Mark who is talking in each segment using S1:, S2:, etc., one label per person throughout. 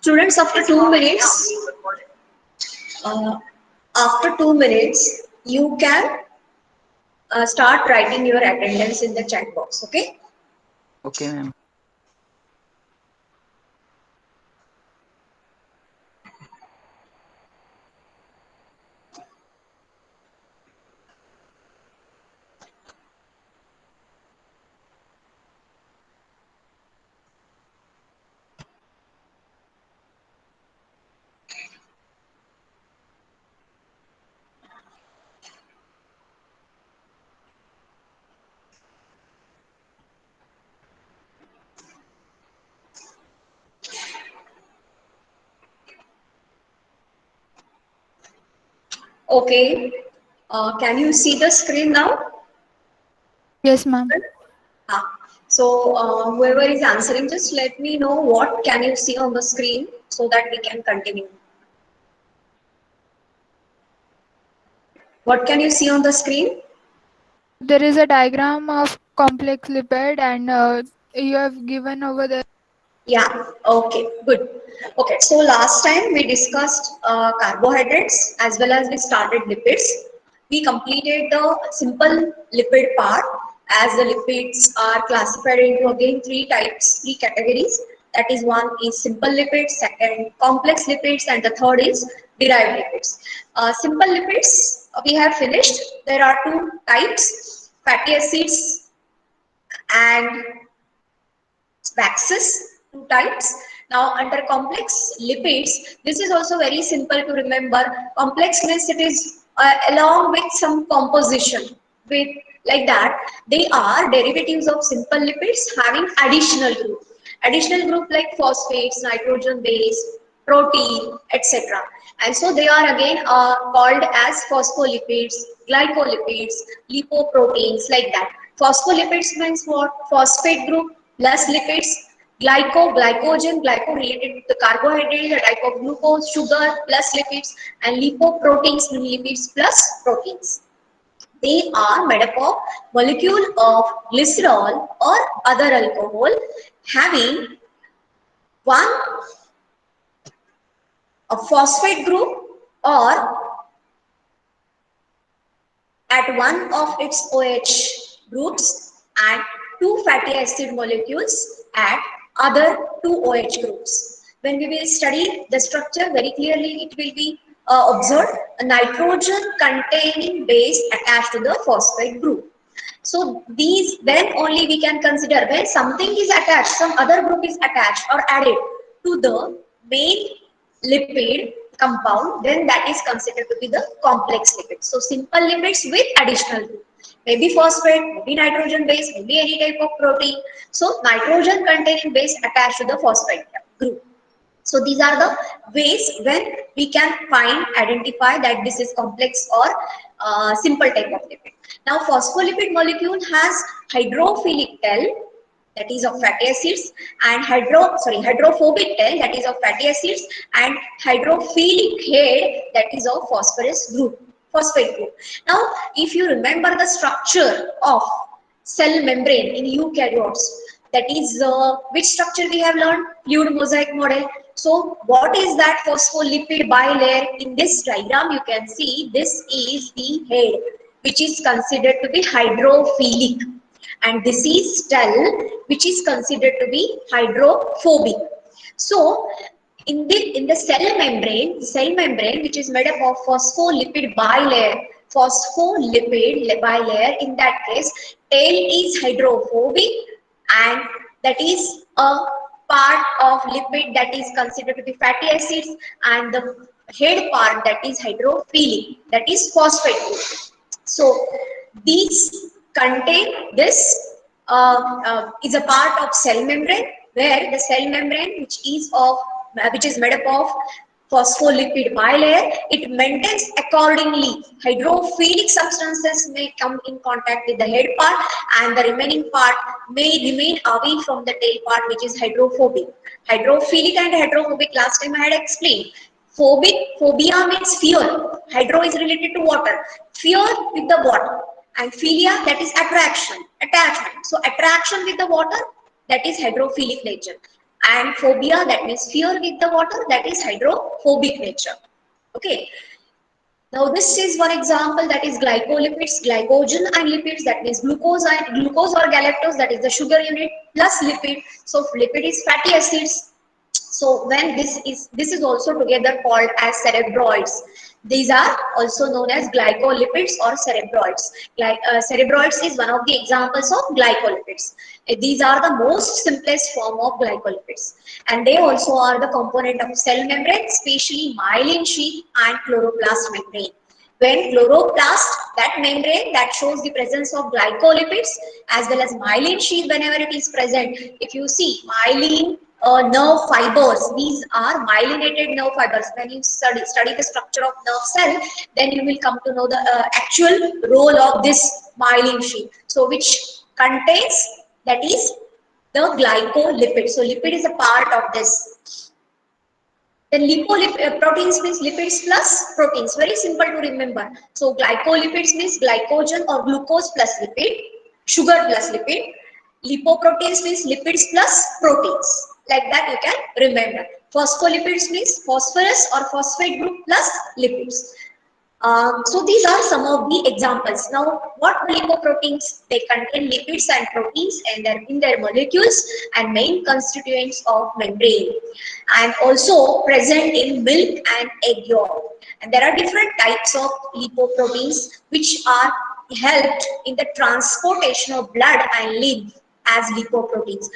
S1: Students, uh, after 2 minutes, you can start writing your attendance in the chat box. Okay.
S2: Okay, ma'am.
S1: Okay. Can you see the screen now?
S3: Yes, ma'am.
S1: Ah. So whoever is answering, just let me know what can you see on the screen so that we can continue. What can you see on the screen?
S3: There is a diagram of complex lipid, and you have given over there.
S1: Yeah, okay, good. Okay, so last time we discussed carbohydrates as well as we started lipids. We completed the simple lipid part, as the lipids are classified into again three types, three categories. That is, one is simple lipids, second complex lipids, and the third is derived lipids. Simple lipids we have finished. There are two types, fatty acids and waxes, two types. Now under complex lipids, this is also very simple to remember. Complex means it is along with some composition with like that. They are derivatives of simple lipids having additional group. Additional group like phosphates, nitrogen base, protein, etc. And so they are again called as phospholipids, glycolipids, lipoproteins, like that. Phospholipids means what? Phosphate group plus lipids, glycogen, glyco related to the carbohydrate, a type of glucose, sugar plus lipids, and lipoproteins, lipids plus proteins. They are made up of molecule of glycerol or other alcohol having one a phosphate group or at one of its OH groups and two fatty acid molecules at other two OH groups. When we will study the structure very clearly, it will be observed a nitrogen containing base attached to the phosphate group. So these, then only we can consider when something is attached, some other group is attached or added to the main lipid compound, then that is considered to be the complex lipid. So simple lipids with additional group, maybe phosphate, maybe nitrogen base, maybe any type of protein. So nitrogen containing base attached to the phosphate group. So these are the ways when we can find, identify that this is complex or simple type of lipid. Now phospholipid molecule has hydrophilic tail, that is of fatty acids, and hydrophobic tail, that is of fatty acids, and hydrophilic head, that is of phosphate group. Now if you remember the structure of cell membrane in eukaryotes, that is which structure we have learned? Fluid mosaic model. So what is that phospholipid bilayer? In this diagram you can see this is the head, which is considered to be hydrophilic, and this is tail, which is considered to be hydrophobic. So in the cell membrane which is made up of phospholipid bilayer, in that case tail is hydrophobic, and that is a part of lipid that is considered to be fatty acids, and the head part that is hydrophilic, that is phosphate group. So these contain this is a part of cell membrane, where the cell membrane which is made up of phospholipid bilayer, it maintains accordingly. Hydrophilic substances may come in contact with the head part, and the remaining part may remain away from the tail part, which is hydrophobic. Hydrophilic and hydrophobic, last time I had explained. Phobia means fear. Hydro is related to water. Fear with the water. And philia, that is attraction, attachment. So attraction with the water, that is hydrophilic nature. And phobia, that means fear with the water, that is hydrophobic nature. Okay. Now this is one example, that is glycolipids, glycogen and lipids, that means glucose or galactose, that is the sugar unit, plus lipid. So lipid is fatty acids. So when this is also together called as cerebroids. These are also known as glycolipids or cerebroids. Cerebroids is one of the examples of glycolipids. These are the most simplest form of glycolipids, and they also are the component of cell membrane, especially myelin sheath and chloroplast membrane. When chloroplast, that membrane that shows the presence of glycolipids, as well as myelin sheath whenever it is present. If you see myelin nerve fibers, these are myelinated nerve fibers. When you study the structure of nerve cell, then you will come to know the actual role of this myelin sheath. So which contains, that is the glycolipid. So lipid is a part of this. Then proteins means lipids plus proteins. Very simple to remember. So glycolipids means glycogen or glucose plus lipid, sugar plus lipid. Lipoproteins means lipids plus proteins. Like that you can remember. Phospholipids means phosphorus or phosphate group plus lipids. So these are some of the examples. Now, what are lipoproteins? They contain lipids and proteins and in their molecules and main constituents of membrane, and also present in milk and egg yolk. And there are different types of lipoproteins which are helped in the transportation of blood and lymph as lipoproteins.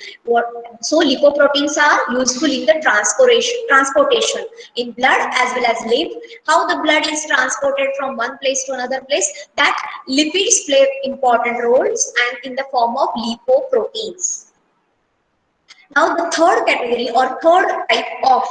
S1: So lipoproteins are useful in the transportation in blood as well as lymph. How the blood is transported from one place to another place, that lipids play important roles and in the form of lipoproteins. Now the third category or third type of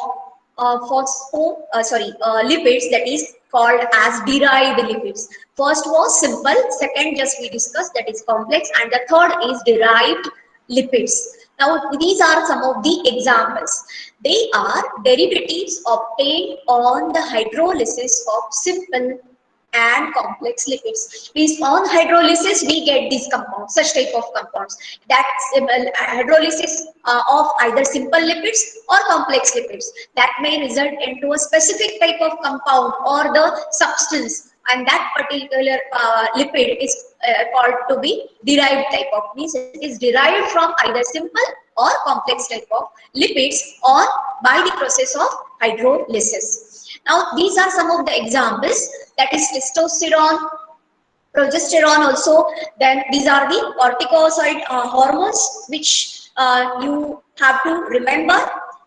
S1: lipids, that is called as derived lipids. First was simple, second just we discussed, that is complex, and the third is derived lipids. Now these are some of the examples. They are derivatives obtained on the hydrolysis of simple and complex lipids. Means on hydrolysis we get these compounds, such type of compounds. That's hydrolysis of either simple lipids or complex lipids, that may result into a specific type of compound or the substance, and that particular lipid is called to be derived type of, means it is derived from either simple or complex type of lipids or by the process of hydrolysis. Now these are some of the examples, that is testosterone, progesterone also. Then these are the corticosteroid hormones which you have to remember,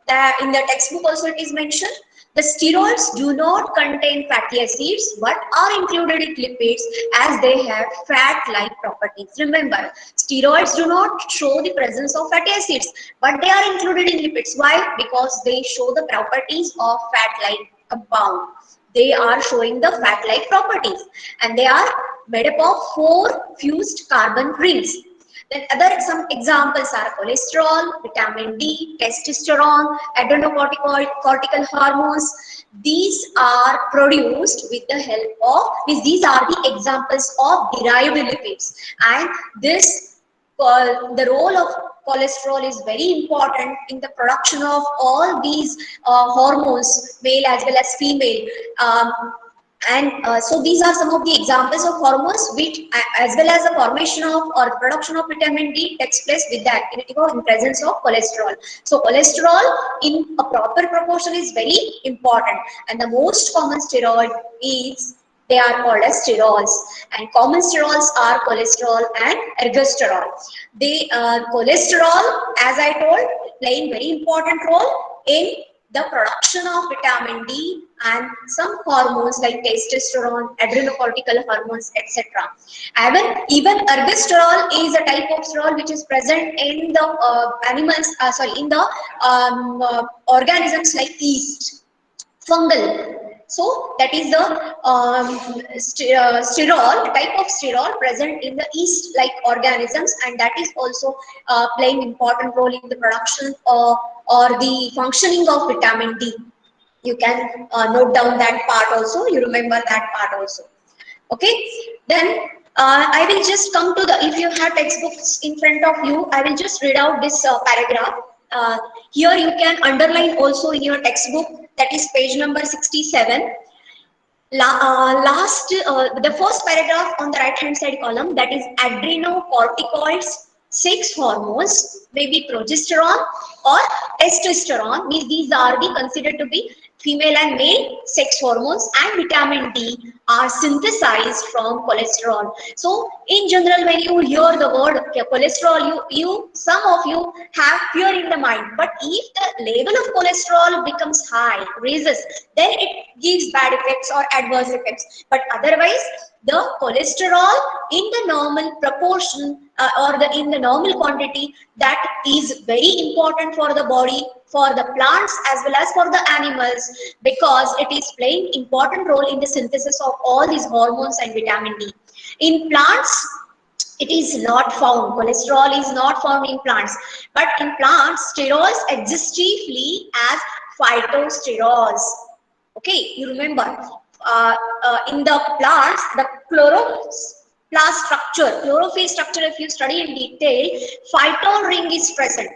S1: that in the textbook also it is mentioned. The steroids do not contain fatty acids but are included in lipids as they have fat-like properties. Remember, steroids do not show the presence of fatty acids but they are included in lipids. Why? Because they show the properties of fat-like compound. They are showing the fat-like properties, and they are made up of 4 fused carbon rings. Then some examples are cholesterol, vitamin D, testosterone, adrenocortical hormones. These are produced with the help of, these are the examples of derived lipids, and this the role of cholesterol is very important in the production of all these hormones, male as well as female. So these are some of the examples of hormones which as well as the formation of or production of vitamin D takes place with the activity or in presence of cholesterol. So cholesterol in a proper proportion is very important, and the most common steroid is, they are called as sterols, and common sterols are cholesterol and ergosterol. They cholesterol, as I told, playing very important role in the production of vitamin D and some hormones like testosterone, adrenocortical hormones, etc. Even ergosterol is a type of sterol which is present in the in the organisms like yeast, fungal. So that is the sterol, type of sterol present in the yeast-like organisms, and that is also playing important role in the production or the functioning of vitamin D. You can note down that part also. You remember that part also. Okay. Then I will just come to the, if you have textbooks in front of you, I will just read out this paragraph. Here you can underline also in your textbook, that is page number 67. The first paragraph on the right hand side column, that is adrenocorticoids, sex hormones, maybe progesterone or testosterone, means these are the considered to be female and male sex hormones, and vitamin D are synthesized from cholesterol. So in general, when you hear the word cholesterol, some of you have fear in the mind. But if the level of cholesterol becomes high, raises, then it gives bad effects or adverse effects. But otherwise, the cholesterol in the normal proportion in the normal quantity, that is very important for the body, for the plants as well as for the animals, because it is playing important role in the synthesis of all these hormones and vitamin D. In plants, it is not found. Cholesterol is not found in plants. But in plants, sterols exist chiefly as phytosterols. Okay, you remember, in the plants, the chlorophyll structure, if you study in detail, phytol ring is present.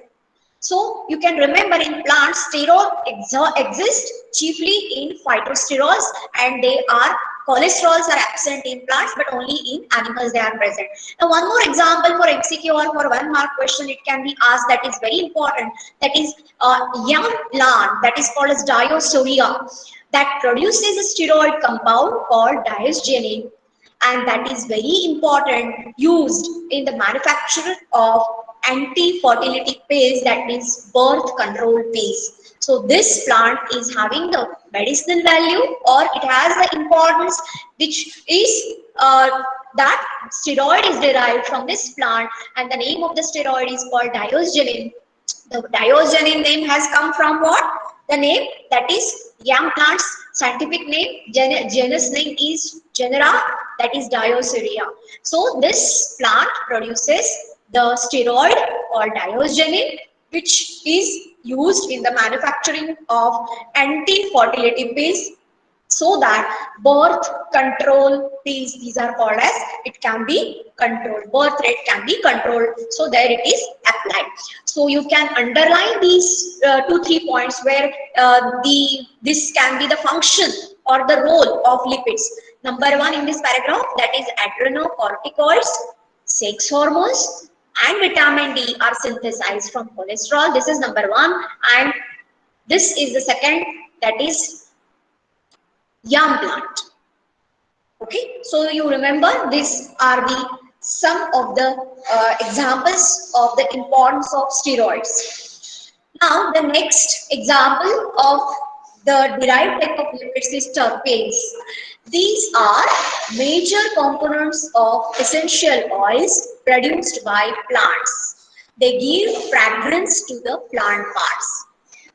S1: So you can remember, in plants, sterol exist chiefly in phytosterols, and cholesterols are absent in plants, but only in animals they are present. Now, one more example for MCQ or for 1 mark question, it can be asked, that is very important. That is young plant that is called as dioscorea, that produces a steroid compound called diosgenin, and that is very important, used in the manufacture of anti-fertility pills, that means birth control pills. So this plant is having the medicinal value, or it has the importance, which is that steroid is derived from this plant, and the name of the steroid is called diosgenin. The diosgenin name has come from what? The name, that is yam plant's scientific name, genus name is genera, that is Dioscorea. So this plant produces the steroid or diosgenin, which is used in the manufacturing of anti-fertility pills, so that birth control pills, these are called as, it can be controlled, birth rate can be controlled, so there it is applied. So you can underline these 2-3 points where this can be the function or the role of lipids. Number 1 in this paragraph, that is adrenocorticoids, sex hormones and vitamin D are synthesized from cholesterol. This is number 1, and this is the second, that is yam plant. Okay, so you remember, these are the some of the examples of the importance of steroids. Now the next example of the derived type of lipids is terpenes. These are major components of essential oils produced by plants. They give fragrance to the plant parts.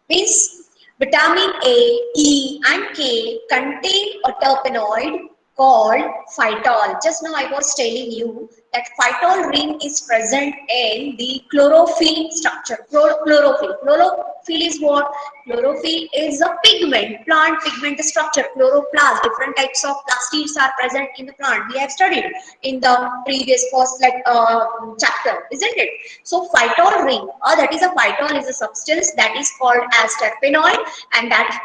S1: Means vitamin A, E and K contain a terpenoid called phytol. Just now I was telling you that phytol ring is present in the chlorophyll structure. Chlorophyll is what? Chlorophyll is a pigment, plant pigment structure. Chloroplast, different types of plastids are present in the plant. We have studied in the previous first chapter, isn't it? So phytol ring, that is a phytol is a substance that is called as terpenoid, and that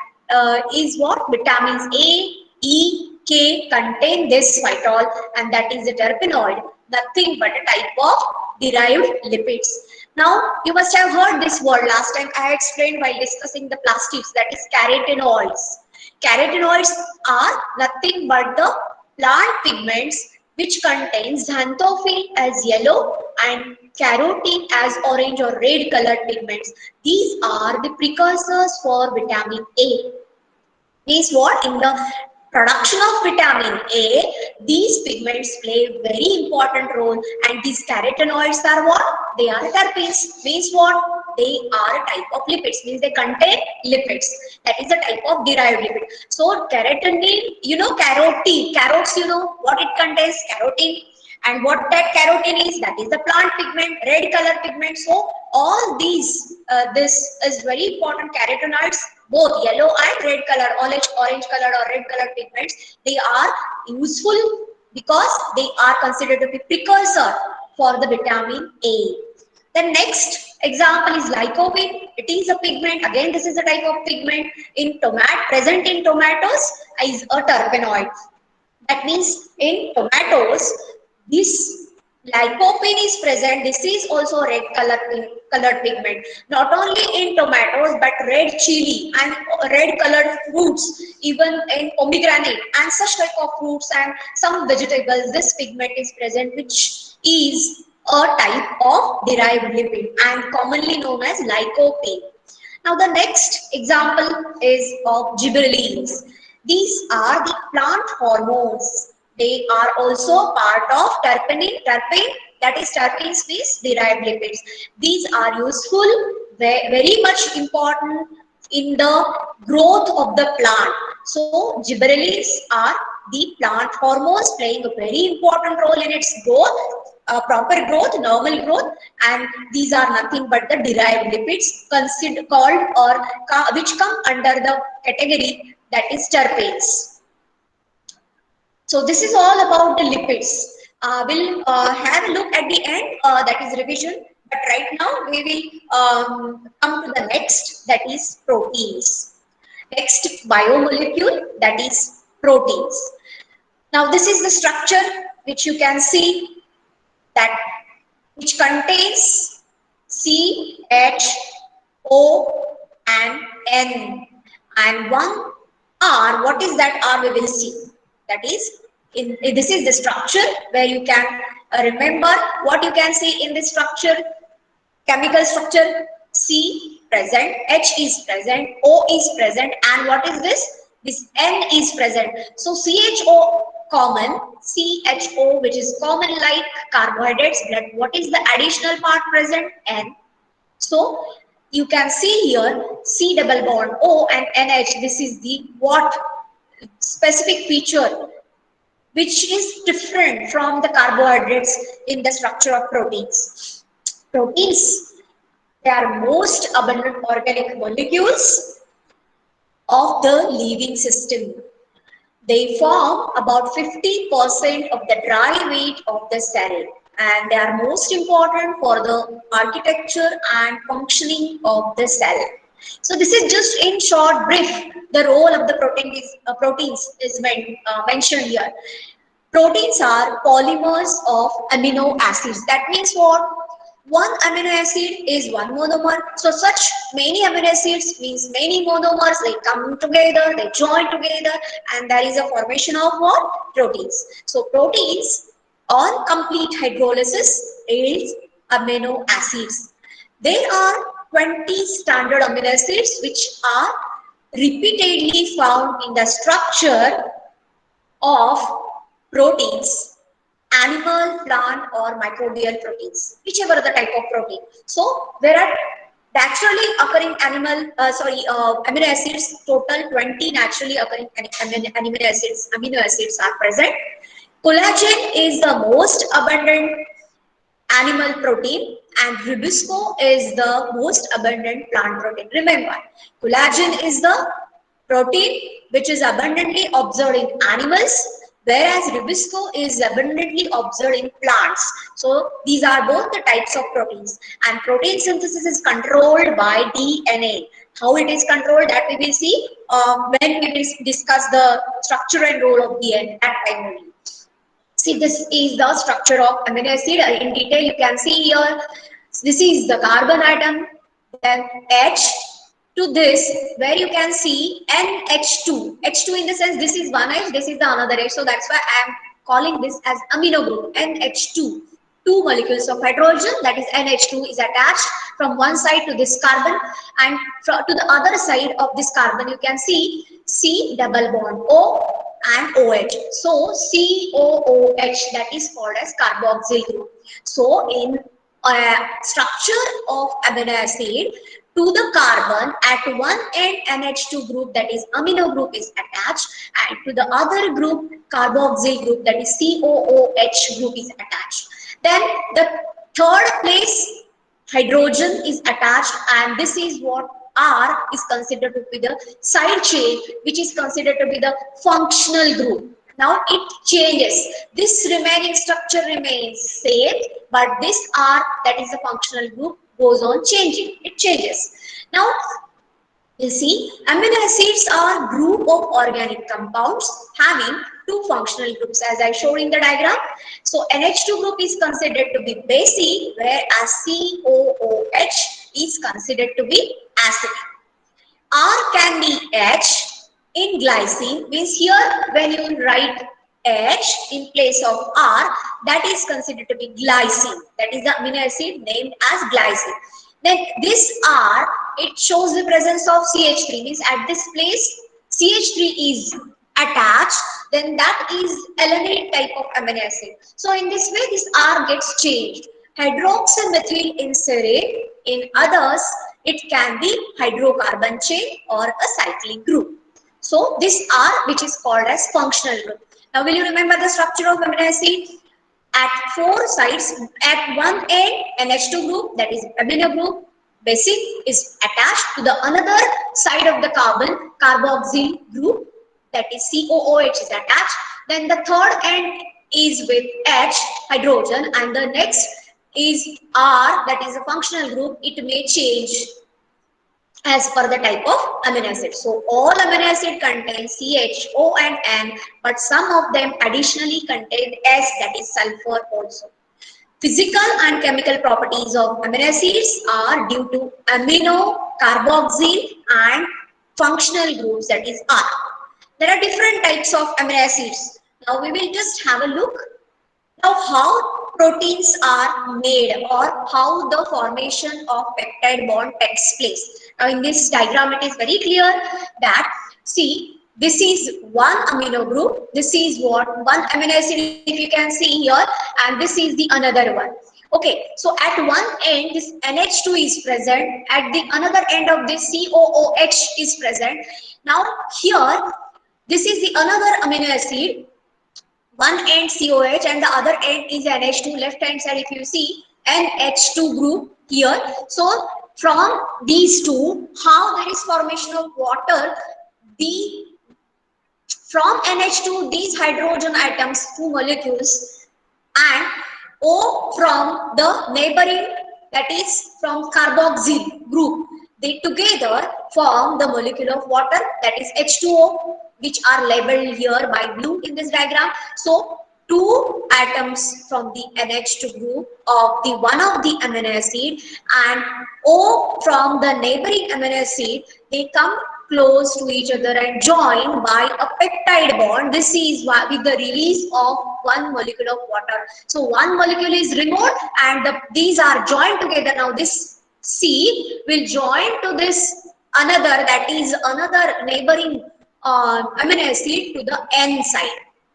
S1: is what? Vitamins A, E, K contain this phytol, and that is a terpenoid, nothing but a type of derived lipids. Now you must have heard this word last time I explained while discussing the plastids, that is carotenoids. Carotenoids are nothing but the plant pigments which contains xanthophyll as yellow and carotene as orange or red colored pigments. These are the precursors for vitamin A. Means what? In the production of vitamin A, these pigments play a very important role, and these carotenoids are what? They are terpenes. Means what? They are a type of lipids. Means they contain lipids. That is a type of derived lipid. So carotene, you know, carotene. Carrots, you know what it contains? Carotene. And what that carotene is, that is the plant pigment, red color pigment. So all these, this is very important. Carotenoids, both yellow and red color, orange color or red color pigments, they are useful because they are considered to be precursor for the vitamin A. The next example is lycopene. It is a pigment. Again, this is a type of pigment in present in tomatoes is a terpenoid. That means in tomatoes, this lycopene is present. This is also red colored pigment. Not only in tomatoes, but red chili and red colored fruits, even in pomegranate and such type of fruits and some vegetables, this pigment is present, which is a type of derived lipid and commonly known as lycopene. Now the next example is of gibberellins. These are the plant hormones. They are also part of terpene, that is terpene space derived lipids. These are useful, very much important in the growth of the plant. So gibberellins are the plant hormones playing a very important role in its growth, proper growth, normal growth, and these are nothing but the derived lipids considered called or which come under the category that is terpenes. So this is all about the lipids. We'll have a look at the end, that is revision. But right now we will come to the next, that is proteins. Next biomolecule, that is proteins. Now this is the structure which you can see, that which contains C, H, O and N, and one R. What is that R? We will see. That is, this is the structure where you can remember what you can see in this structure. Chemical structure: C present, H is present, O is present, and what is this? This N is present. So CHO common, CHO which is common like carbohydrates, blood. What is the additional part present? N. So you can see here C double bond O and NH. This is the what specific feature which is different from the carbohydrates in the structure of proteins. Proteins, they are most abundant organic molecules of the living system. They form about 50% of the dry weight of the cell, and they are most important for the architecture and functioning of the cell. So this is just in short brief the role of the proteins is mentioned here. Proteins are polymers of amino acids. That means what? One amino acid is one monomer. So such many amino acids means many monomers. They come together, they join together, and there is a formation of what? Proteins. So proteins on complete hydrolysis is amino acids. There are 20 standard amino acids which are repeatedly found in the structure of proteins, animal, plant or microbial proteins, whichever the type of protein. So there are naturally occurring amino acids, total 20 naturally occurring amino acids are present. Collagen is the most abundant animal protein and ribosco is the most abundant plant protein. Remember, collagen is the protein which is abundantly observed in animals, whereas ribosco is abundantly observed in plants. So these are both the types of proteins, and protein synthesis is controlled by DNA. How it is controlled, that we will see when we will discuss the structure and role of DNA at that time only. See, this is the structure of amino acid in detail. You can see here, this is the carbon atom, then H to this, where you can see NH2. H2 in the sense this is one H, this is the another H. So that's why I am calling this as amino group, NH2. Two molecules of hydrogen, that is NH2, is attached from one side to this carbon, and to the other side of this carbon you can see C double bond O and OH. So COOH, that is called as carboxyl group. So in structure of amino acid, to the carbon at one end NH2 group, that is amino group, is attached, and to the other group carboxyl group, that is COOH group, is attached. Then the third place hydrogen is attached, and this is what R is considered to be the side chain, which is considered to be the functional group. Now it changes. This remaining structure remains same, but this R, that is the functional group, goes on changing. It changes. Now you see, amino acids are group of organic compounds having two functional groups as I showed in the diagram. So NH2 group is considered to be basic, whereas COOH is considered to be acidic. R can be H in glycine, means here when you write H in place of R, that is considered to be glycine. That is the amino acid named as glycine. Then this R, it shows the presence of CH3, means at this place CH3 is attached, then that is alanine type of amino acid. So in this way this R gets changed. Hydroxymethyl serate, in others it can be hydrocarbon chain or a cyclic group. So this R, which is called as functional group. Now will you remember the structure of amino acid? At four sides, at one end NH2 group, that is amino group, basic, is attached to the another side of the carbon, carboxyl group, that is COOH is attached. Then the third end is with H, hydrogen, and the next is R, that is a functional group. It may change as per the type of amino acid. So all amino acid contain CH, O and N, but some of them additionally contain S, that is sulfur also. Physical and chemical properties of amino acids are due to amino, carboxyl and functional groups, that is R. There are different types of amino acids. Now we will just have a look. Now how proteins are made or how the formation of peptide bond takes place. Now in this diagram it is very clear that, see, this is one amino group, this is what one amino acid if you can see here, and this is the another one. Okay, so at one end this NH2 is present, at the another end of this COOH is present. Now here this is the another amino acid, one end COH and the other end is NH2. Left hand side if you see NH2 group here. So from these two, how there is formation of water, the from NH2 these hydrogen atoms, two molecules, and O from the neighboring, that is from carboxyl group, they together form the molecule of water, that is H2O, which are labeled here by blue in this diagram. So two atoms from the NH2 group of the one of the amino acid and O from the neighboring amino acid, they come close to each other and join by a peptide bond. This is with the release of one molecule of water. So one molecule is removed and these are joined together. Now this C will join to this another, that is another neighboring amino acid to the N side.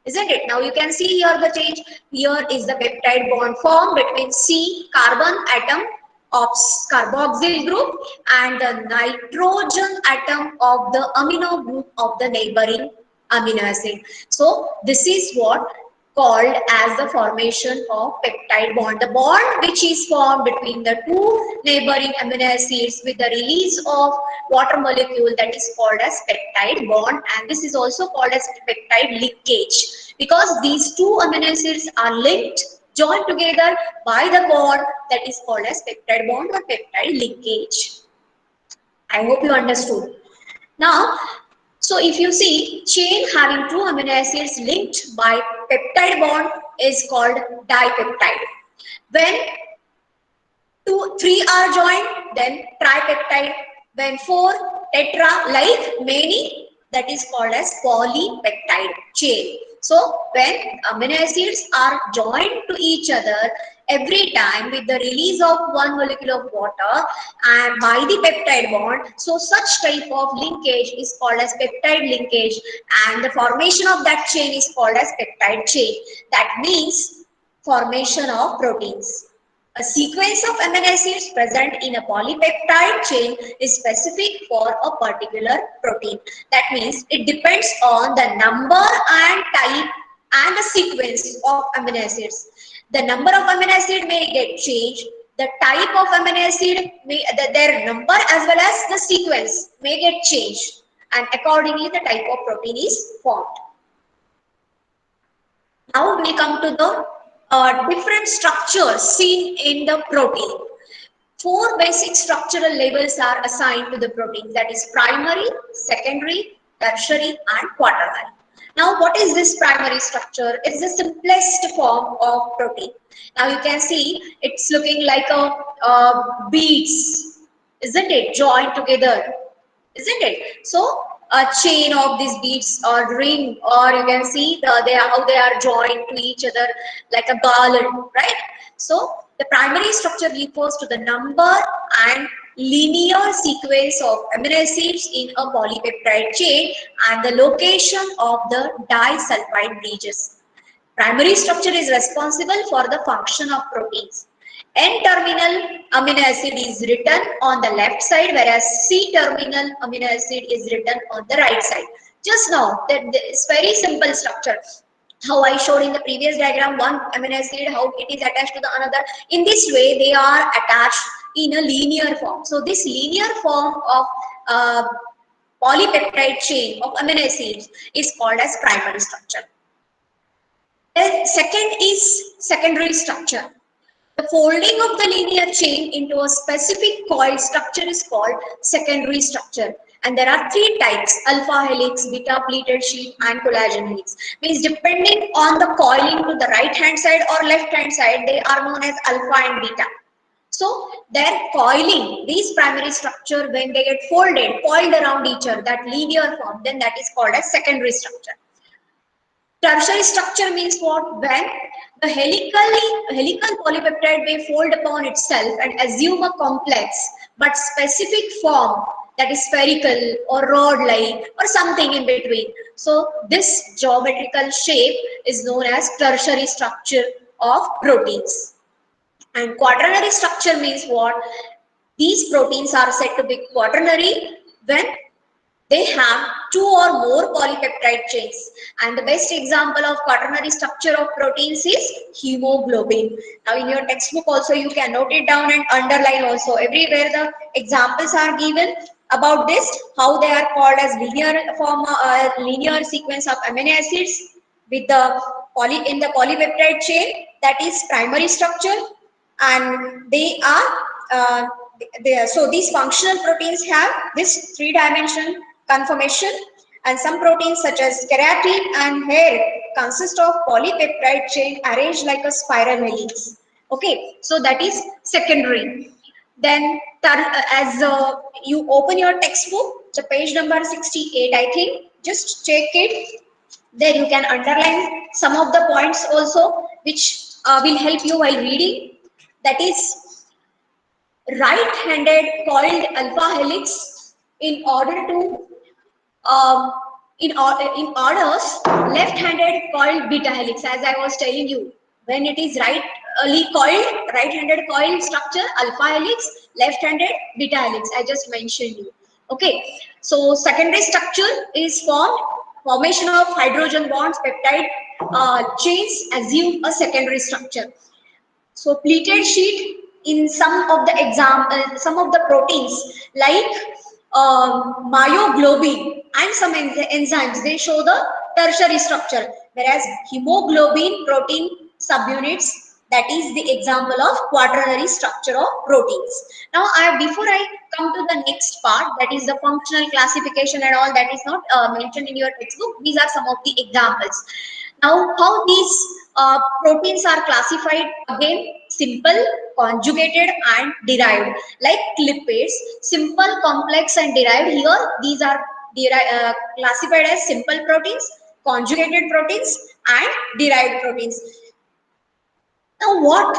S1: Isn't it? Now you can see here the change. Here is the peptide bond formed between C carbon atom of carboxyl group and the nitrogen atom of the amino group of the neighboring amino acid. So this is what called as the formation of peptide bond. The bond which is formed between the two neighboring amino acids with the release of water molecule, that is called as peptide bond, and this is also called as peptide linkage because these two amino acids are linked, joined together by the bond, that is called as peptide bond or peptide linkage. I hope you understood. Now, so if you see chain having two amino acids linked by peptide bond is called dipeptide. When three are joined, then tripeptide. When four, tetra, like many, that is called as polypeptide chain. So when amino acids are joined to each other every time with the release of one molecule of water and by the peptide bond, so such type of linkage is called as peptide linkage and the formation of that chain is called as peptide chain. That means formation of proteins. A sequence of amino acids present in a polypeptide chain is specific for a particular protein. That means it depends on the number and type and the sequence of amino acids. The number of amino acid may get changed. The type of amino acid, their number as well as the sequence may get changed. And accordingly, the type of protein is formed. Now we come to the different structures seen in the protein. Four basic structural labels are assigned to the protein, that is primary, secondary, tertiary and quaternary. Now what is this primary structure? It is the simplest form of protein. Now you can see it's looking like a beads, isn't it, joined together, isn't it? So a chain of these beads or ring, or you can see how they are joined to each other like a garland, right? So the primary structure refers to the number and linear sequence of amino acids in a polypeptide chain and the location of the disulfide bridges. Primary structure is responsible for the function of proteins. N-terminal amino acid is written on the left side, whereas C-terminal amino acid is written on the right side. Just now, that it's very simple structure. How I showed in the previous diagram, one amino acid, how it is attached to the another. In this way, they are attached in a linear form. So this linear form of polypeptide chain of amino acids is called as primary structure. The second is secondary structure. The folding of the linear chain into a specific coil structure is called secondary structure. And there are three types: alpha helix, beta pleated sheet and collagen helix. Means depending on the coiling to the right hand side or left hand side, they are known as alpha and beta. So their coiling, these primary structure, when they get folded, coiled around each other, that linear form, then that is called as secondary structure. Tertiary structure means what? When the helical polypeptide may fold upon itself and assume a complex but specific form, that is spherical or rod-like or something in between. So this geometrical shape is known as tertiary structure of proteins. And quaternary structure means what? These proteins are said to be quaternary when they have two or more polypeptide chains. And the best example of quaternary structure of proteins is hemoglobin. Now in your textbook also you can note it down and underline also. Everywhere the examples are given about this, how they are called as linear sequence of amino acids with the in the polypeptide chain, that is primary structure. And they are so these functional proteins have this three-dimension conformation, and some proteins such as keratin and hair consist of polypeptide chain arranged like a spiral helix. Okay, so that is secondary. Then as you open your textbook, the page number 68, I think, just check it. There you can underline some of the points also, which will help you while reading. That is right-handed coiled alpha helix in order to in orders left-handed coiled beta helix. As I was telling you, when it is right-handed coiled structure alpha helix, left-handed beta helix, I just mentioned you. Okay, so secondary structure is formation of hydrogen bonds, peptide chains assume a secondary structure. So pleated sheet in some of the proteins like myoglobin and some enzymes, they show the tertiary structure, whereas hemoglobin protein subunits, that is the example of quaternary structure of proteins. Now before I come to the next part, that is the functional classification and all, that is not mentioned in your textbook. These are some of the examples. Now, how these proteins are classified? Again, simple, conjugated and derived. Like lipids, simple, complex and derived. Here, these are classified as simple proteins, conjugated proteins and derived proteins. Now,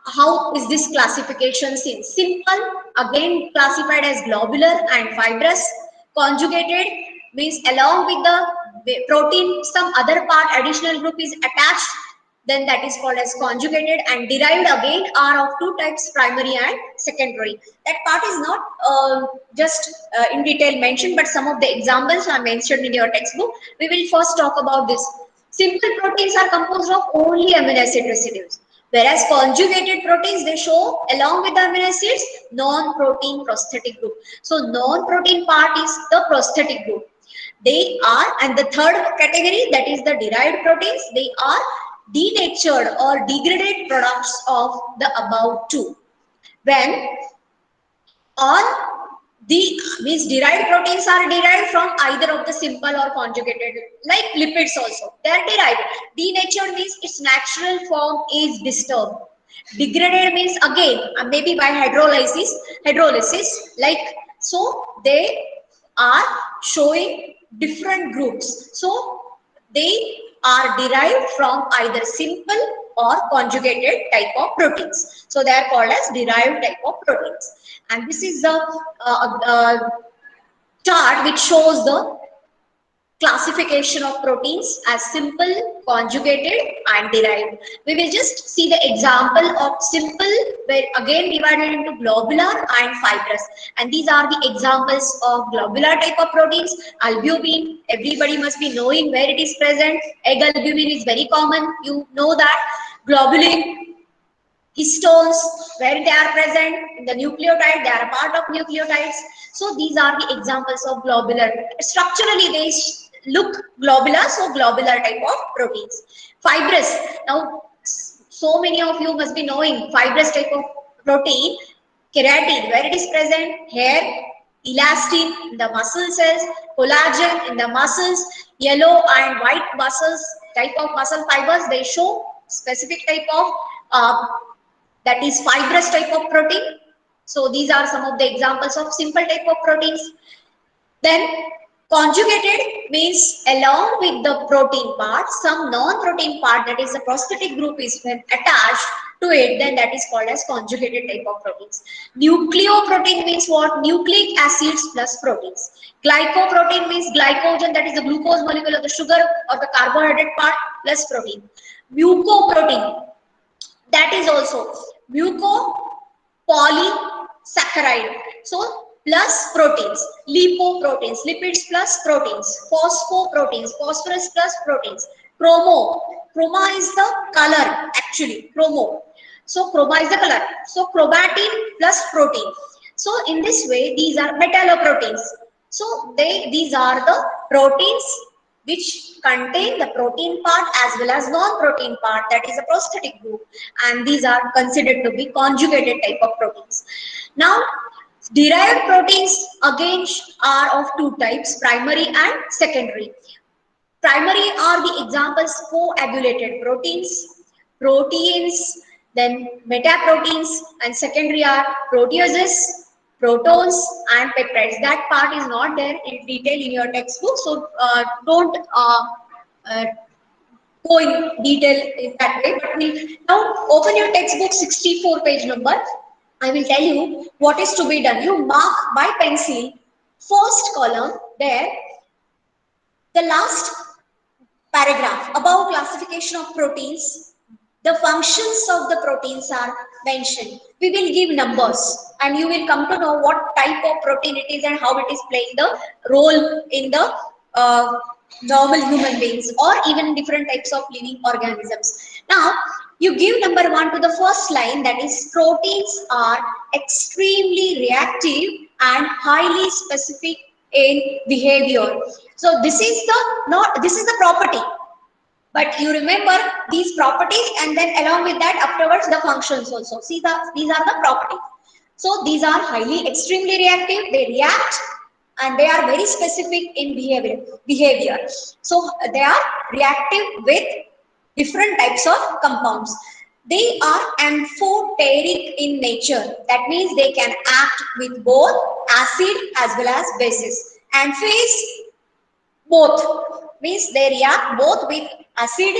S1: how is this classification seen? Simple, again classified as globular and fibrous. Conjugated means along with the protein, some other part, additional group is attached, then that is called as conjugated. And derived again are of two types, primary and secondary. That part is not just in detail mentioned, but some of the examples are mentioned in your textbook. We will first talk about this. Simple proteins are composed of only amino acid residues, whereas conjugated proteins, they show along with the amino acids non-protein prosthetic group. So non-protein part is the prosthetic group. They are, and the third category, that is the derived proteins, they are denatured or degraded products of the above two. When all the means derived proteins are derived from either of the simple or conjugated, like lipids also. They are derived. Denatured means its natural form is disturbed. Degraded means again maybe by hydrolysis, like so they are showing different groups. So they are derived from either simple or conjugated type of proteins. So they are called as derived type of proteins. And this is the chart which shows the classification of proteins as simple, conjugated and derived. We will just see the example of simple, where again divided into globular and fibrous. And these are the examples of globular type of proteins. Albumin, everybody must be knowing where it is present. Egg albumin is very common, you know that. Globulin, histones, where they are present in the nucleotide, they are a part of nucleotides. So these are the examples of globular. Structurally they look globular, so globular type of proteins. Fibrous, now so many of you must be knowing fibrous type of protein. Keratin, where it is present, hair. Elastin in the muscle cells, collagen in the muscles, yellow and white muscles type of muscle fibers, they show specific type of that is fibrous type of protein. So these are some of the examples of simple type of proteins. Then conjugated means along with the protein part, some non-protein part, that is the prosthetic group, is when attached to it, then that is called as conjugated type of proteins. Nucleoprotein means what? Nucleic acids plus proteins. Glycoprotein means glycogen, that is the glucose molecule of the sugar or the carbohydrate part plus protein. Mucoprotein, that is also mucopolysaccharide, so plus proteins. Lipoproteins, lipids plus proteins. Phosphoproteins, phosphorus plus proteins. Chroma is the color, actually chromo, so chroma is the color, so chromatin plus protein. So in this way these are metalloproteins. So these are the proteins which contain the protein part as well as non-protein part, that is a prosthetic group, and these are considered to be conjugated type of proteins. Now derived proteins again are of two types, primary and secondary. Primary are the examples coagulated proteins, then metaproteins, and secondary are proteases, protons and peptides. That part is not there in detail in your textbook, so don't uh, go in detail in that way. But we'll now open your textbook 64 page number. I will tell you what is to be done. You mark by pencil first column there, the last paragraph above classification of proteins, the functions of the proteins are mentioned. We will give numbers and you will come to know what type of protein it is and how it is playing the role in the normal human beings or even different types of living organisms. Now, you give number 1 to the first line, that is proteins are extremely reactive and highly specific in behavior. So this is the property, but you remember these properties and then along with that afterwards the functions also. See, these are the properties. So these are highly extremely reactive, they react and they are very specific in behavior. So they are reactive with different types of compounds. They are amphoteric in nature. That means they can act with both acid as well as bases. Amphase, both, means they react both with acid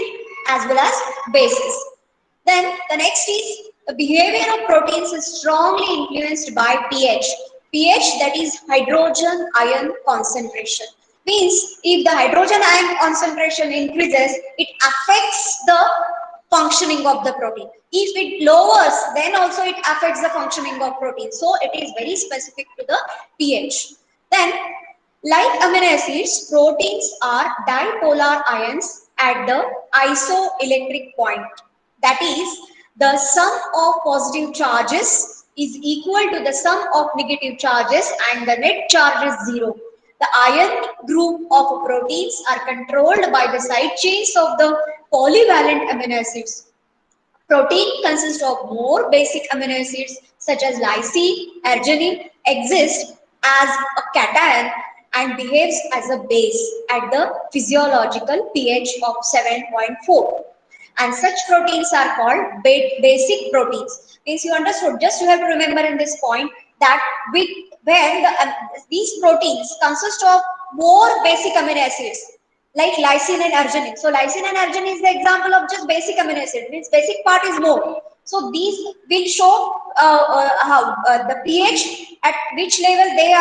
S1: as well as bases. Then the next is the behavior of proteins is strongly influenced by pH. pH, that is hydrogen ion concentration. Means if the hydrogen ion concentration increases, it affects the functioning of the protein. If it lowers, then also it affects the functioning of protein. So it is very specific to the pH. Then, like amino acids, proteins are dipolar ions at the isoelectric point. That is, the sum of positive charges is equal to the sum of negative charges and the net charge is 0. The iron group of proteins are controlled by the side chains of the polyvalent amino acids. Protein consists of more basic amino acids such as lysine, arginine, exist as a cation and behaves as a base at the physiological pH of 7.4. And such proteins are called basic proteins. Means you understood. Just you have to remember in this point that with when these proteins consist of more basic amino acids like lysine and arginine. So lysine and arginine is the example of just basic amino acid. Means basic part is more. So these will show how the pH at which level they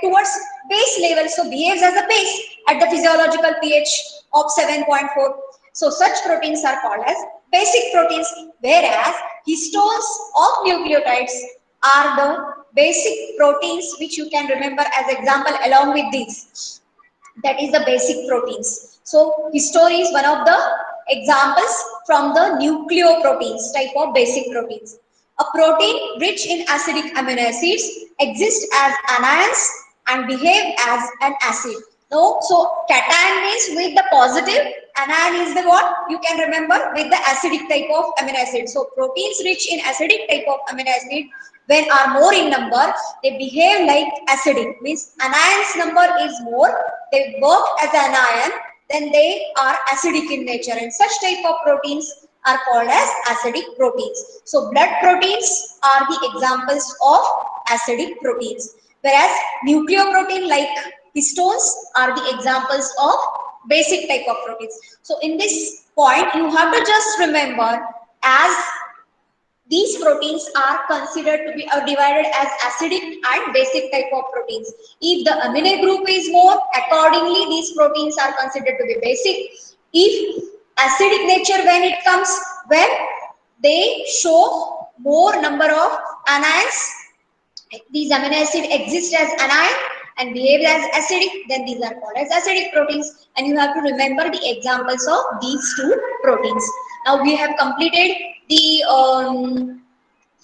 S1: towards base level. So behaves as a base at the physiological pH of 7.4. So such proteins are called as basic proteins, whereas histones of nucleotides are the basic proteins which you can remember as example along with these. That is the basic proteins. So histone is one of the examples from the nucleoproteins type of basic proteins. A protein rich in acidic amino acids exists as anions and behave as an acid. No, so cation means with the positive, anion is the what you can remember with the acidic type of amino acid. So proteins rich in acidic type of amino acid when are more in number, they behave like acidic. Means anion's number is more, they work as an ion, then they are acidic in nature, and such type of proteins are called as acidic proteins. So blood proteins are the examples of acidic proteins, whereas nucleoprotein like histones are the examples of basic type of proteins. So in this point, you have to just remember as these proteins are considered to be divided as acidic and basic type of proteins. If the amino group is more, accordingly these proteins are considered to be basic. If acidic nature when it comes, when they show more number of anions, these amino acid exist as anion and behave as acidic, then these are called as acidic proteins, and you have to remember the examples of these two proteins. Now we have completed the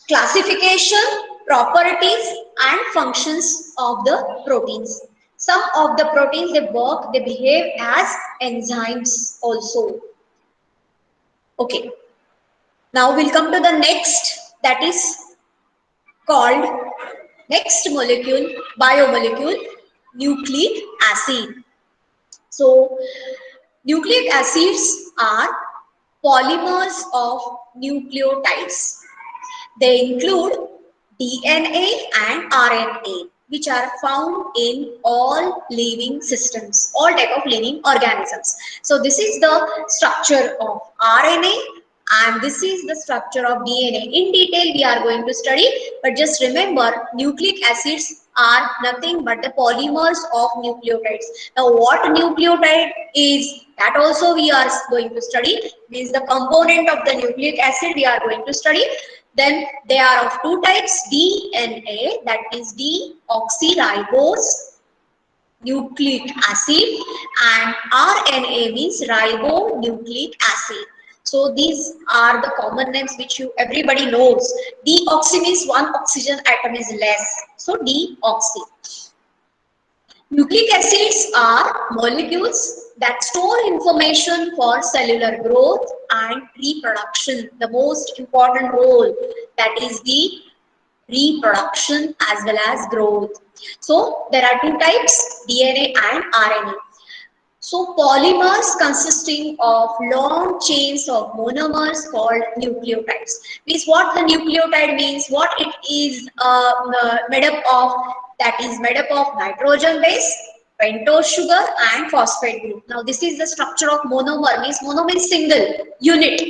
S1: classification, properties and functions of the proteins. Some of the proteins, they work, they behave as enzymes also. Okay, now we'll come to the next, that is called next molecule, biomolecule, nucleic acid. So nucleic acids are polymers of nucleotides. They include DNA and RNA, which are found in all living systems, all type of living organisms. So this is the structure of RNA and this is the structure of DNA. In detail we are going to study, but just remember nucleic acids are nothing but the polymers of nucleotides. Now what nucleotide is, that also we are going to study. Means the component of the nucleic acid we are going to study. Then they are of two types, DNA, that is deoxyribose nucleic acid, and RNA means ribonucleic acid. So these are the common names which everybody knows. Deoxy means one oxygen atom is less. So deoxy. Nucleic acids are molecules that store information for cellular growth and reproduction. The most important role, that is the reproduction as well as growth. So there are two types, DNA and RNA. So polymers consisting of long chains of monomers called nucleotides. Means what the nucleotide means, what it is made up of, that is made up of nitrogen base, pentose sugar and phosphate group. Now this is the structure of monomer, means monomer is single unit.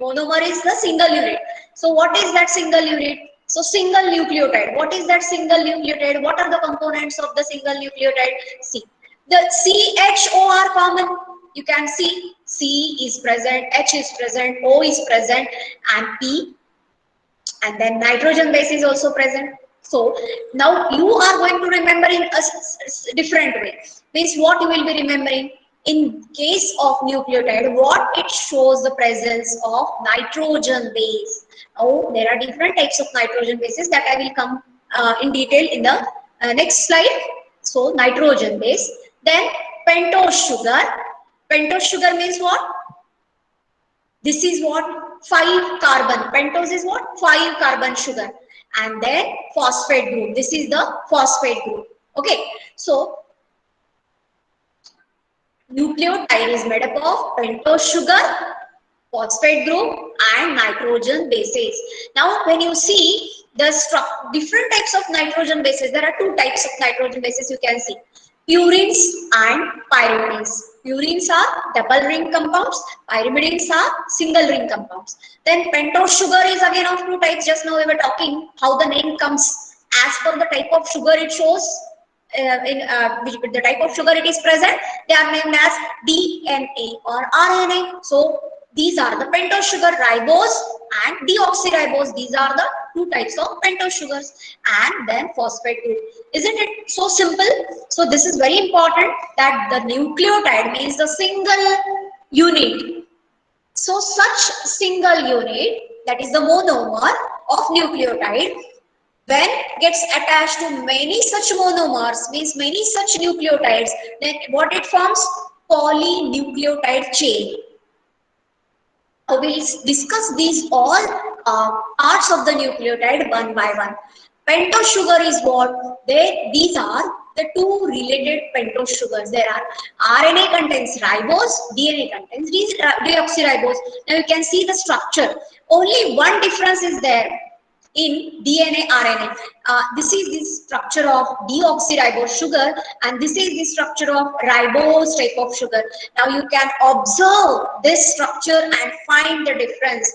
S1: Monomer is the single unit. So what is that single unit? So single nucleotide. What is that single nucleotide? What are the components of the single nucleotide? See, the CHO are common. You can see C is present, H is present, O is present, and P, and then nitrogen base is also present. So now you are going to remember in a different way. Means what you will be remembering? In case of nucleotide, what it shows the presence of nitrogen base. Now there are different types of nitrogen bases that I will come in detail in the next slide. So nitrogen base. Then pentose sugar. Pentose sugar means what? This is what? 5 carbon. Pentose is what? 5 carbon sugar. And then phosphate group. This is the phosphate group. Okay. So nucleotide is made up of pentose sugar, phosphate group and nitrogen bases. Now when you see the different types of nitrogen bases, there are two types of nitrogen bases you can see. Purines and pyrimidines. Purines are double ring compounds, pyrimidines are single ring compounds. Then pentose sugar is again of two types. Just now we were talking how the name comes as per the type of sugar it shows. The type of sugar it is present, they are named as DNA or RNA. So these are the pentose sugar, ribose and deoxyribose. These are the two types of pentose sugars. And then phosphate group. Isn't it so simple? So this is very important, that the nucleotide means the single unit. So such single unit, that is the monomer of nucleotide, when gets attached to many such monomers, means many such nucleotides, then what it forms? Polynucleotide chain. So we will discuss these all parts of the nucleotide one by one. Pentose sugar is what? These are the two related pentose sugars. There are RNA contains ribose, DNA contains deoxyribose. Now you can see the structure. Only one difference is there in DNA RNA. This is the structure of deoxyribose sugar and this is the structure of ribose type of sugar. Now you can observe this structure and find the difference.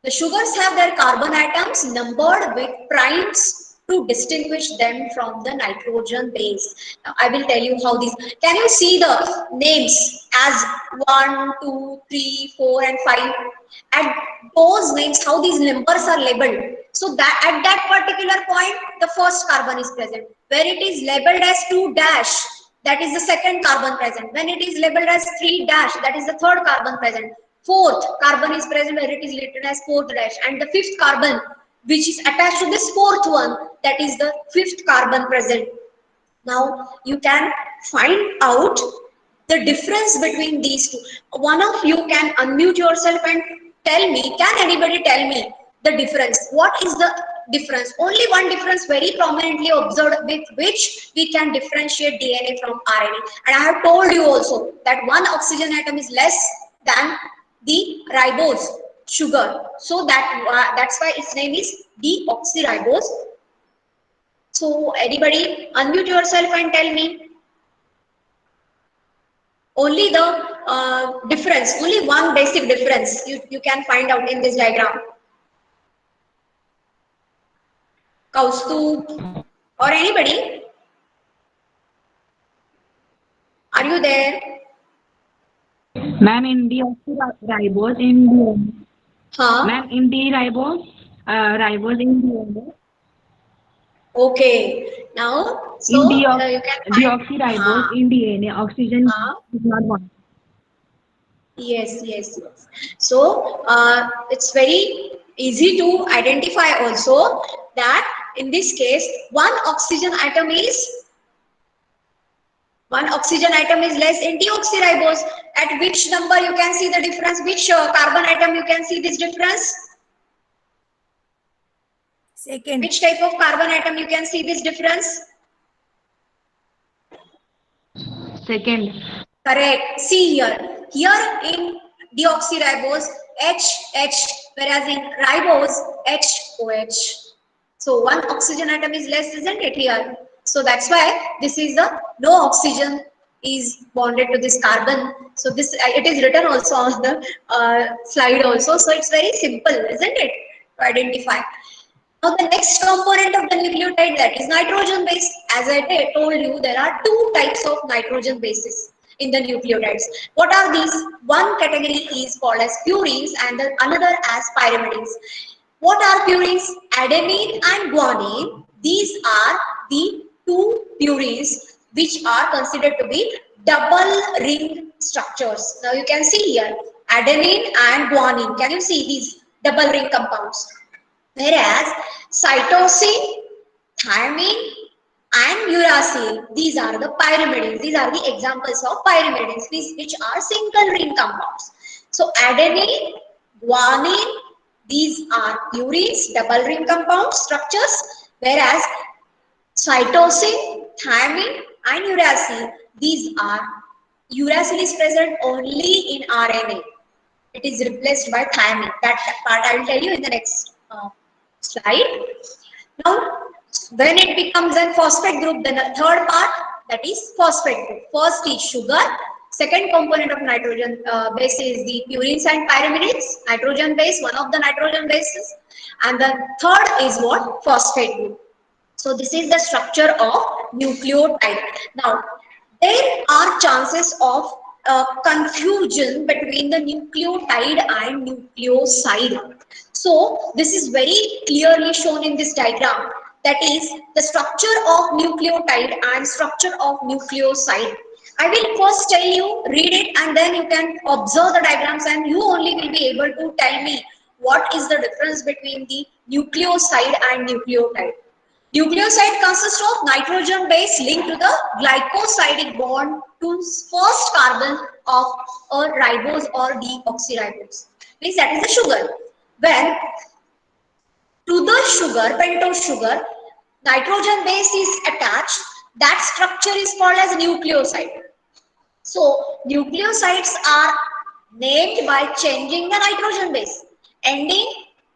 S1: The sugars have their carbon atoms numbered with primes to distinguish them from the nitrogen base. Now I will tell you how these. Can you see the names as 1, 2, 3, 4 and 5? At those names, how these numbers are labeled. So that at that particular point, the first carbon is present. Where it is labeled as 2 dash, that is the second carbon present. When it is labeled as 3 dash, that is the third carbon present. Fourth carbon is present where it is written as 4th dash, and the fifth carbon which is attached to this fourth one, that is the fifth carbon present. Now you can find out the difference between these two. One of you can unmute yourself and tell me, can anybody tell me the difference? What is the difference? Only one difference very prominently observed, with which we can differentiate DNA from RNA. And I have told you also that one oxygen atom is less than the ribose sugar. So that's why its name is deoxyribose. So anybody unmute yourself and tell me. Only the difference, only one basic difference you can find out in this diagram. Kaustubh or anybody? Are you there?
S2: Ma'am, in deoxyribose in DNA.
S1: Huh?
S2: Ma'am, in ribose in DNA.
S1: Okay. Now, so
S2: In
S1: you can find.
S2: deoxyribose in DNA, oxygen is not one.
S1: Yes, yes, yes. So it's very easy to identify also that in this case one oxygen atom is less in deoxyribose. At which number you can see the difference? Which carbon atom you can see this difference?
S4: Second.
S1: Which type of carbon atom you can see this difference?
S2: Second.
S1: Correct. See here. Here in deoxyribose H, whereas in ribose HOH. So one oxygen atom is less, isn't it here? So that's why this is the no oxygen is bonded to this carbon. So this it is written also on the slide also. So it's very simple, isn't it, to identify. Now the next component of the nucleotide, that is nitrogen base. As I told you, there are two types of nitrogen bases in the nucleotides. What are these? One category is called as purines and the another as pyrimidines. What are purines? Adenine and guanine. These are the two purines which are considered to be double ring structures. Now you can see here adenine and guanine. Can you see these double ring compounds? Whereas cytosine, thymine and and uracil. These are the pyrimidines. These are the examples of pyrimidines, which are single ring compounds. So adenine, guanine, these are purines, double ring compound structures, whereas cytosine, thymine, and uracil, these are, uracil is present only in RNA. It is replaced by thymine. That part I will tell you in the next slide. Now, when it becomes a phosphate group, then the third part, that is phosphate group. First is sugar. Second component of nitrogen base is the purines and pyrimidines. Nitrogen base, one of the nitrogen bases. And the third is what? Phosphate group. So this is the structure of nucleotide. Now, there are chances of confusion between the nucleotide and nucleoside. So this is very clearly shown in this diagram. That is the structure of nucleotide and structure of nucleoside. I will first tell you, read it, and then you can observe the diagrams and you only will be able to tell me what is the difference between the nucleoside and nucleotide. Nucleoside consists of nitrogen base linked to the glycosidic bond to first carbon of a ribose or deoxyribose. Means that is the sugar. When to the sugar, pentose sugar, nitrogen base is attached, that structure is called as nucleoside. So nucleosides are named by changing the nitrogen base, ending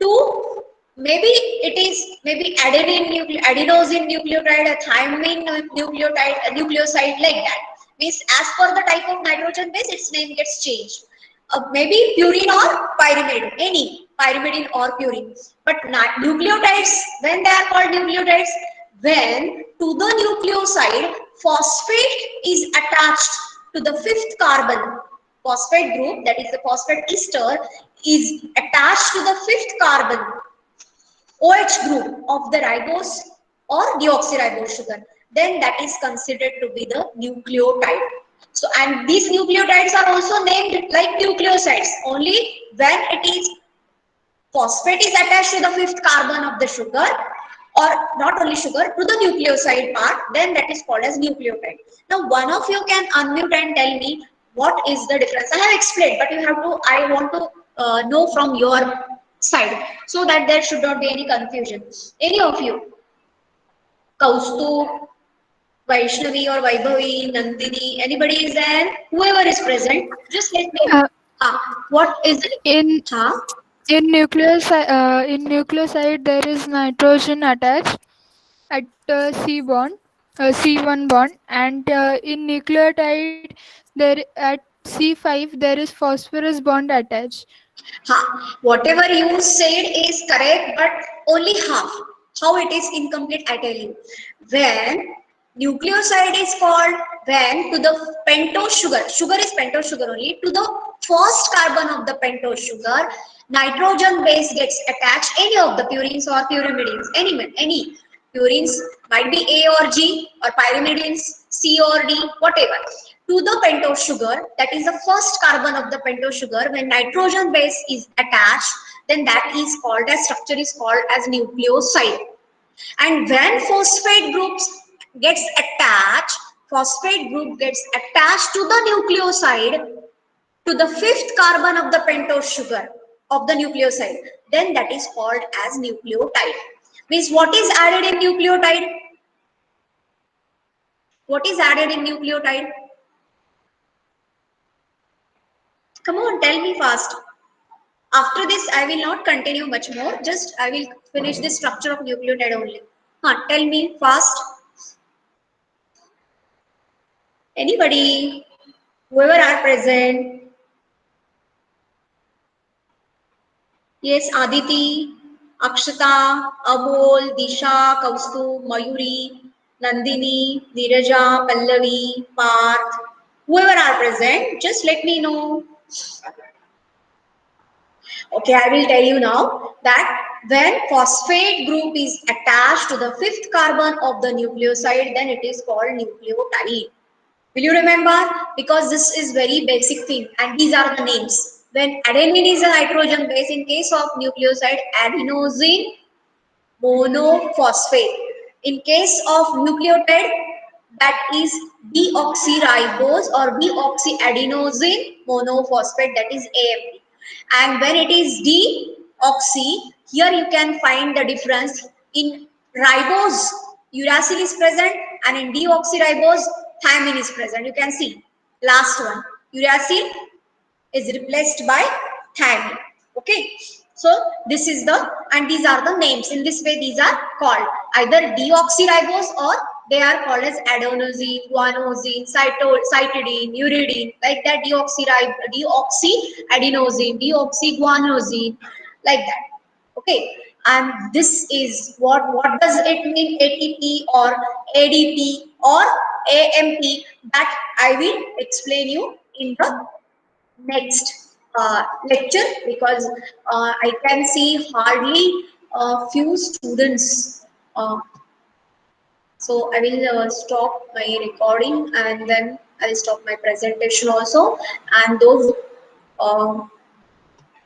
S1: to maybe it is maybe adenosine nucleotide, a thymine nucleotide, a nucleoside, like that. Means as per the type of nitrogen base, its name gets changed. Maybe purine or pyrimidine, any pyrimidine or purine. But nucleotides, when they are called nucleotides, when to the nucleoside phosphate is attached to the fifth carbon, phosphate group, that is the phosphate ester, is attached to the fifth carbon OH group of the ribose or deoxyribose sugar, then that is considered to be the nucleotide. So, and these nucleotides are also named like nucleosides only when it is phosphate is attached to the fifth carbon of the sugar, or not only sugar, to the nucleoside part, then that is called as nucleotide. Now, one of you can unmute and tell me what is the difference. I have explained, but you have to, I want to know from your side so that there should not be any confusion. Any of you? Kaustubh, Vaishnavi or Vaibhavi, Nandini, anybody is there? Whoever is present, just let me know. What is it?
S3: In
S1: Huh?
S3: in nucleoside there is nitrogen attached at C bond, C1 bond, and in nucleotide there at C5 there is phosphorus bond attached.
S1: Whatever you said is correct, but only half. How it is incomplete, I tell you. When nucleoside is called, when to the pentose sugar, sugar is pentose sugar only, to the first carbon of the pentose sugar, nitrogen base gets attached, any of the purines or pyrimidines, any purines might be A or G, or pyrimidines C or D, whatever. To the pentose sugar, that is the first carbon of the pentose sugar, when nitrogen base is attached, then that is called, as structure is called as nucleoside. And when phosphate groups gets attached, phosphate group gets attached to the nucleoside, to the fifth carbon of the pentose sugar of the nucleoside, then that is called as nucleotide. Means what is added in nucleotide? What is added in nucleotide? Come on, tell me fast. After this, I will not continue much more. Just I will finish the structure of nucleotide only. Tell me fast. Anybody? Whoever are present. Yes, Aditi, Akshata, Amol, Disha, Kaustubh, Mayuri, Nandini, Neeraja, Pallavi, Parth. Whoever are present, just let me know. Okay, I will tell you now that when phosphate group is attached to the fifth carbon of the nucleoside, then it is called nucleotide. Will you remember? Because this is very basic thing and these are the names. When adenine is a nitrogen base, in case of nucleoside, adenosine monophosphate. In case of nucleotide, that is deoxyribose or deoxyadenosine monophosphate, that is AMP. And when it is deoxy, here you can find the difference. In ribose, uracil is present, and in deoxyribose, thymine is present. You can see last one, uracil is replaced by thymine. Okay, so this is the, and these are the names. In this way these are called either deoxyribose, or they are called as adenosine, guanosine, cytidine, uridine, like that. Deoxyadenosine, deoxyguanosine, like that. Okay, and this is what does it mean, ATP or ADP or AMP, that I will explain you in the next lecture, because I can see hardly few students. So I will stop my recording, and then I will stop my presentation also. And those